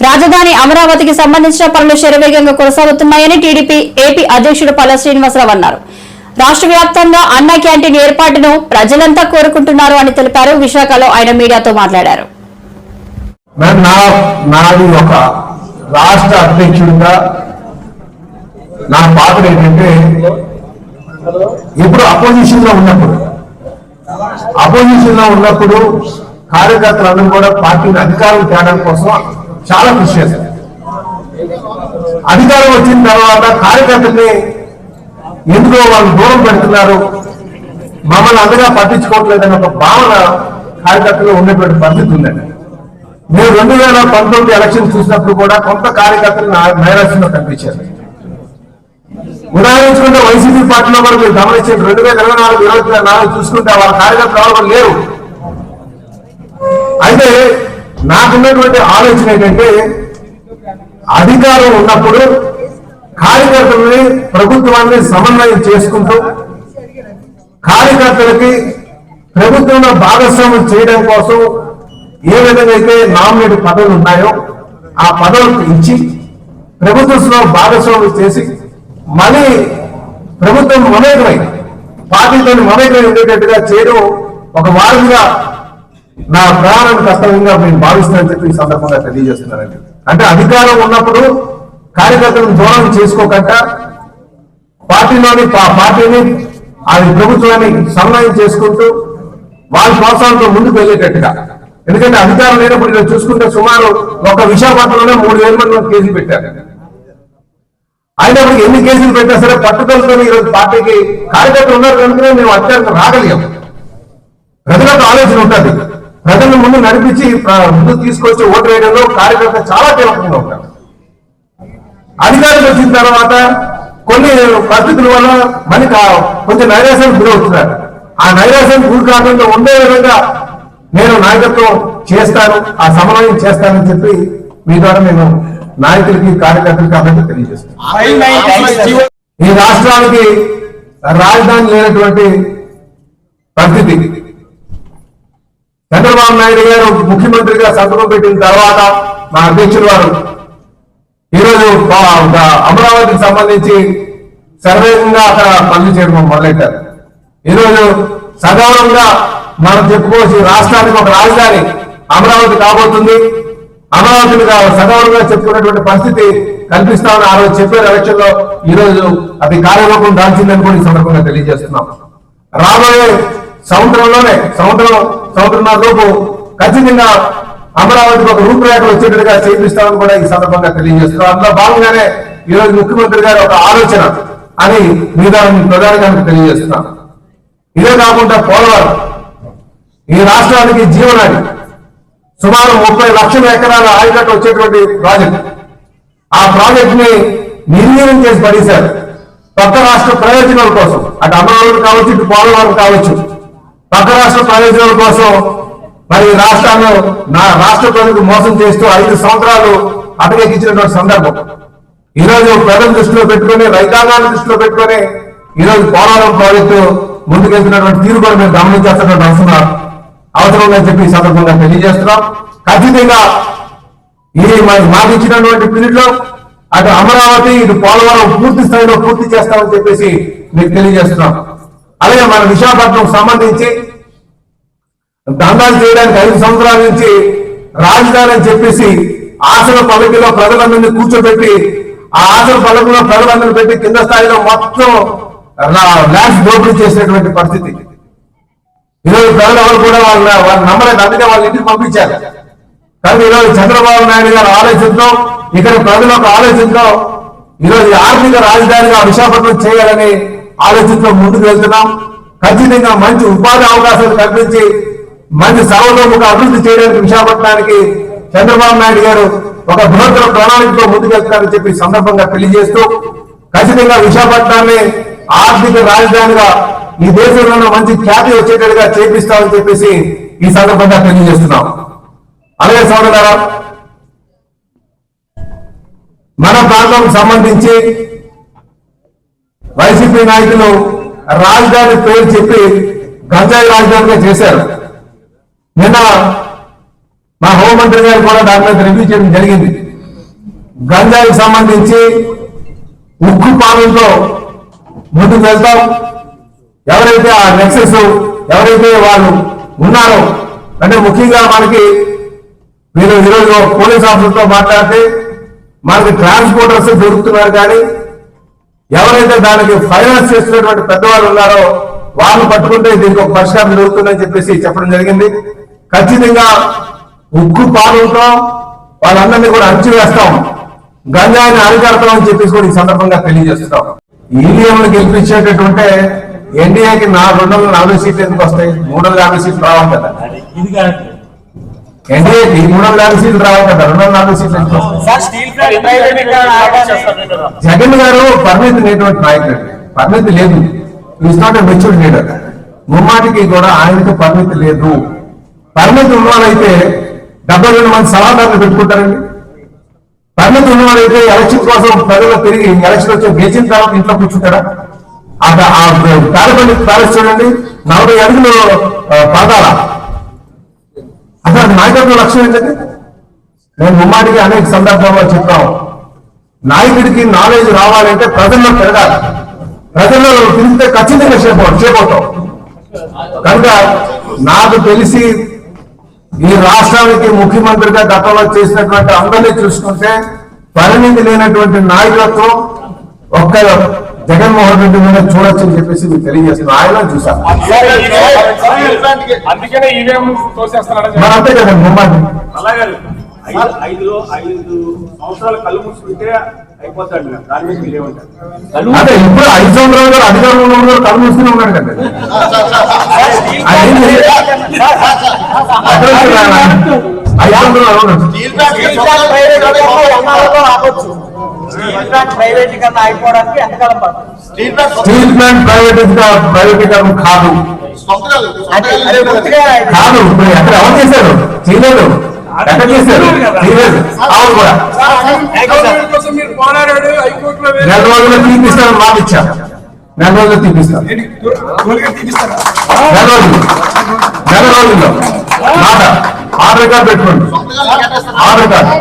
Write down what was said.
రాజధాని అమరావతికి సంబంధించిన పనులు శరవేగంగా కొనసాగుతున్నాయని టీడీపీ ఏపీ అధ్యక్షుడు పల్ల శ్రీనివాసరావు అన్నారు. రాష్ట్ర వ్యాప్తంగా అన్న క్యాంటీన్ ఏర్పాటును ప్రజలంతా కోరుకుంటున్నారు అని తెలిపారు. విశాఖలో ఆయన మీడియాతో మాట్లాడారు. నాది ఒక రాష్ట్ర అధ్యక్షుడిగా నా పాత్ర ఏంటంటే, ఇప్పుడు అపోజిషన్ లో ఉన్నప్పుడు కార్యకర్తలందరూ కూడా పార్టీని అధికారం తేడం కోసం చాలా కృషి చేశారు. అధికారం వచ్చిన తర్వాత కార్యకర్తల్ని ఎందుకో వాళ్ళు దూరం పెడుతున్నారు, మమ్మల్ని అంతగా పట్టించుకోవట్లేదనే ఒక భావన కార్యకర్తలు ఉండేటువంటి పరిస్థితి ఉందండి. మేము 2019 ఎలక్షన్ చూసినప్పుడు కూడా కొంత కార్యకర్తలు నైరాశ్యంలో కనిపించారు. ఉదాహరించుకుంటే వైసీపీ పార్టీలో కూడా మీరు గమనించండి, 2024 చూసుకుంటే వాళ్ళ కార్యకర్తలు ఎవరు లేరు. అయితే నాకున్నటువంటి ఆలోచన ఏంటంటే, అధికారం ఉన్నప్పుడు కార్యకర్తలని ప్రభుత్వాన్ని సమన్వయం చేసుకుంటూ కార్యకర్తలకి ప్రభుత్వంలో భాగస్వామ్యం చేయడం కోసం ఏ విధంగా అయితే నామినేట్ పదవులు ఉన్నాయో ఆ పదవులు ఇచ్చి ప్రభుత్వంలో భాగస్వామ్యం చేసి మళ్ళీ ప్రభుత్వం మమేకమై పార్టీతో మమేకమై ఉండేటట్టుగా చేయడం ఒక వారంగా నా ప్రయాణం కర్తవ్యంగా నేను భావిస్తానని చెప్పి ఈ సందర్భంగా తెలియజేస్తున్నానండి. అంటే అధికారం ఉన్నప్పుడు కార్యకర్తలను దూరం చేసుకోకుండా పార్టీని అది ప్రభుత్వాన్ని సమన్వయం చేసుకుంటూ వాళ్ళ ప్రోత్సాహంతో ముందుకు వెళ్ళేటట్టుగా. ఎందుకంటే అధికారం లేనప్పుడు ఇలా చూసుకుంటే సుమారు ఒక విశాఖపట్నంలోనే 3,000 మంది కేసులు పెట్టారు. అయినప్పుడు ఎన్ని కేసులు పెట్టా సరే పట్టుదలతో ఈరోజు పార్టీకి కార్యకర్తలు ఉన్నారు కనుకనే మేము అత్యంత రాగలిగాం. ప్రజలకు ఆలోచన ఉంటుంది, ప్రజలను ముందు నడిపించి ముందుకు తీసుకొచ్చి ఓటు వేయడంలో కార్యకర్త చాలా కీలకంగా ఉంటారు. అధికారులు వచ్చిన తర్వాత కొన్ని పరిస్థితుల వల్ల మనకి కొంచెం నైరాశ్యానికి గురవుతున్నారు. ఆ నైరాశ్యానికి గురి కాకుండా ఉండే విధంగా నేను నాయకత్వం చేస్తాను, ఆ సమన్వయం చేస్తానని చెప్పి మీ ద్వారా నేను నాయకులకి కార్యకర్తలకి అందరికీ తెలియజేస్తాను. ఈ రాష్ట్రానికి రాజధాని లేనటువంటి పరిస్థితి. చంద్రబాబు నాయుడు గారు ముఖ్యమంత్రిగా సంతకం పెట్టిన తర్వాత మా అధ్యక్షులు వారు ఈరోజు అమరావతికి సంబంధించి సర్వేగంగా అక్కడ పనులు చేయడం మొదలెట్టారు. ఈరోజు సగౌరవంగా మనం చెప్పుకోవచ్చు, రాష్ట్రానికి ఒక రాజధాని అమరావతి కాబోతుంది. అమరావతిని సగౌరవంగా చెప్పుకున్నటువంటి పరిస్థితి కల్పిస్తామని ఆ రోజు చెప్పారు ఎలక్షన్ లో. ఈరోజు అది కార్యరూపం దాల్చిందని కూడా ఈ సందర్భంగా తెలియజేస్తున్నాం. రాబోయే సంవత్సరంన్నర లోపు ఖచ్చితంగా అమరావతికి ఒక రూపురేఖలు వచ్చేటట్టుగా చేపిస్తామని కూడా ఈ సందర్భంగా తెలియజేస్తున్నాం. అందులో భాగంగానే ఈరోజు ముఖ్యమంత్రి గారి ఒక ఆలోచన అని మీద ప్రధానంగా తెలియజేస్తున్నాం. ఇదే కాకుండా పోలవరం ఈ రాష్ట్రానికి జీవనాడి, సుమారు 30 లక్షల ఎకరాల ఆయకట్టు వచ్చేటువంటి ప్రాజెక్ట్. ఆ ప్రాజెక్ట్ ని నిర్వీర్యం చేసి పడేశారు. పక్క రాష్ట్ర ప్రయోజనాల కోసం, అటు అమరావతి కావచ్చు, ఇటు పోలవరం కావచ్చు, పక్క రాష్ట్ర ప్రయోజనాల కోసం మరి రాష్ట్రాన్ని రాష్ట్ర ప్రజలకు మోసం చేస్తూ 5 సంవత్సరాలు అటకెక్కించినటువంటి సందర్భం. ఈరోజు ప్రజల దృష్టిలో పెట్టుకుని, రైతాంగాన్ని దృష్టిలో పెట్టుకుని ఈరోజు పోలవరం ప్రాజెక్టు ముందుకెళ్తున్నటువంటి తీరు కూడా మేము గమనించాల్సినటువంటి అవసరం ఉందని చెప్పి ఈ సందర్భంగా తెలియజేస్తున్నాం. ఖచ్చితంగా ఈ మాకు ఇచ్చినటువంటి పీరియడ్ లో అటు అమరావతి ఇటు పోలవరం పూర్తి స్థాయిలో పూర్తి చేస్తామని చెప్పేసి మీకు తెలియజేస్తున్నాం. అలాగే మన విశాఖపట్నం సంబంధించి దందాలు చేయడానికి 5 సంవత్సరాల నుంచి రాజధాని అని చెప్పేసి ఆసన పల్లకిలో ప్రజలందరినీ కూర్చోబెట్టి ఆ ఆసన పల్లకిలో ప్రజలందరినీ పెట్టి కింద స్థాయిలో మొత్తం ల్యాండ్స్ దోపిడీ చేసినటువంటి పరిస్థితి. ఈరోజు ప్రజలు ఎవరు కూడా వాళ్ళు నమ్మలేదు, అందుకే వాళ్ళ ఇంటికి పంపించారు. కానీ ఈరోజు చంద్రబాబు నాయుడు గారు ఆలోచనతో, ఇక్కడ ప్రజల ఒక ఆలోచనతో ఈరోజు ఆర్థిక రాజధానిగా విశాఖపట్నం చేయాలని ఆలోచనతో ముందుకు వెళ్తున్నాం. ఖచ్చితంగా మంచి ఉపాధి అవకాశాలు కల్పించి మంచి సర్వతోముఖ అభివృద్ధి చేయడానికి విశాఖపట్నానికి చంద్రబాబు నాయుడు గారు ఒక బృహత్తర ప్రణాళికతో ముందుకెళ్తారని చెప్పి సందర్భంగా తెలియజేస్తూ ఖచ్చితంగా విశాఖపట్నాన్ని ఆర్థిక రాజధానిగా ఈ దేశంలో మంచి ఖ్యాతి వచ్చేటట్టుగా చేపిస్తామని చెప్పేసి ఈ సందర్భంగా తెలియజేస్తున్నాం. అలాగే సోదరులారా, మన ప్రాంతం సంబంధించి వైసీపీ నాయకులు రాజధాని పేరు చెప్పి గంజాయి రాజధానిగా చేశారు. నిన్న మా హోంమంత్రి గారు కూడా దాని మీద రివ్యూ చేయడం జరిగింది. గంజాయికి సంబంధించి ఉక్కు పాలనతో ముందుకు వెళ్తాం. ఎవరైతే ఆ నెక్సెస్ ఎవరైతే వాళ్ళు ఉన్నారో అంటే ముఖ్యంగా మనకి మీరు ఈరోజు పోలీస్ ఆఫీసర్తో మాట్లాడితే మనకి ట్రాన్స్పోర్టర్స్ దొరుకుతున్నారు, కానీ ఎవరైతే దానికి ఫైనాన్స్ చేస్తున్నటువంటి పెద్దవాళ్ళు ఉన్నారో వాళ్ళు పట్టుకుంటే దీనికి ఒక పరిష్కారం దొరుకుతుందని చెప్పేసి చెప్పడం జరిగింది. ఖచ్చితంగా ఉక్కు పాలనతో వాళ్ళందరినీ కూడా అణచివేస్తాం, గంజాయిని అరికడతామని చెప్పేసి కూడా ఈ సందర్భంగా తెలియజేస్తాం. ఈవీఎంలు గెలిపించేటటువంటి ఎన్డీఏకి 240 సీట్లు ఎందుకు వస్తాయి? 350 సీట్లు రావాలి కదా. ఎన్డీఏకి 350 సీట్లు రావాలి కదా, 240 సీట్లు ఎందుకు వస్తాయి? జగన్ గారు పరిమితి లేనటువంటి నాయకుడు, పరిమితి లేదు. Is not a matured leader. ముమ్మాటికి కూడా ఆయనకు పరిమితి లేదు. పరిమితి ఉన్నవాళ్ళైతే 72 మంది సలహాదారులు పెట్టుకుంటారండి. పరిమితి ఉన్నవాడైతే ఎలక్షన్ కోసం ప్రజలు తిరిగి ఎలక్షన్ వచ్చి గెలిచిన తర్వాత ఇంట్లో కూర్చుంటారా? తాడపల్లి ప్యాలెస్ చూడండి, 40 అడుగులు పాదాల. అసలు అది నాయకత్వ లక్ష్యం ఏంటండి? నేను ముమ్మాటికి అనేక సందర్భాల్లో చెప్తాం, నాయకుడికి నాలెడ్జ్ రావాలంటే ప్రజల్లో పెరగాలి. ప్రజల్లో తిరిగితే ఖచ్చితంగా చేపోతాం. కనుక నాకు తెలిసి ఈ రాష్ట్రానికి ముఖ్యమంత్రిగా గతంలో చేసినటువంటి అందరినీ చూసుకుంటే పరిణితి లేనటువంటి నాయకత్వం ఒక్క జగన్మోహన్ రెడ్డి మీద చూడొచ్చు అని చెప్పేసి మీకు తెలియజేస్తున్నాను. ఆయన చూసాను మరి అంతే కదండి. ముమ్మాటి 5 సంవత్సరాలు కళ్ళు మూసుకుంటే అయిపోతాడు. దాని మీద మీరేమంటారు? అదే ఇప్పుడు 5 సంవత్సరాలు అధికారంలో ఉన్న కళ్ళు మూసుకుని ఉన్నాడు కదండి. 5 సంవత్సరాలు ప్రైవేటీకరణ అయిపోవడానికి ఎంతకాలం పడుతుంది? స్టీల్ ప్లాంట్ ప్రైవేటీకరణ కాదు. ఇప్పుడు ఎక్కడ ఎవరు చేశారు? చేయలేదు. ఎక్కడ చేశారు? చేయలేదు. అవును కూడా 4 రోజుల్లో తీపిస్తాను మాట ఇచ్చాను. 4 రోజుల్లో తీపిస్తాను. 4 రోజుల్లో మాట ఆర్డర్ కార్డు పెట్టుకోండి. Order card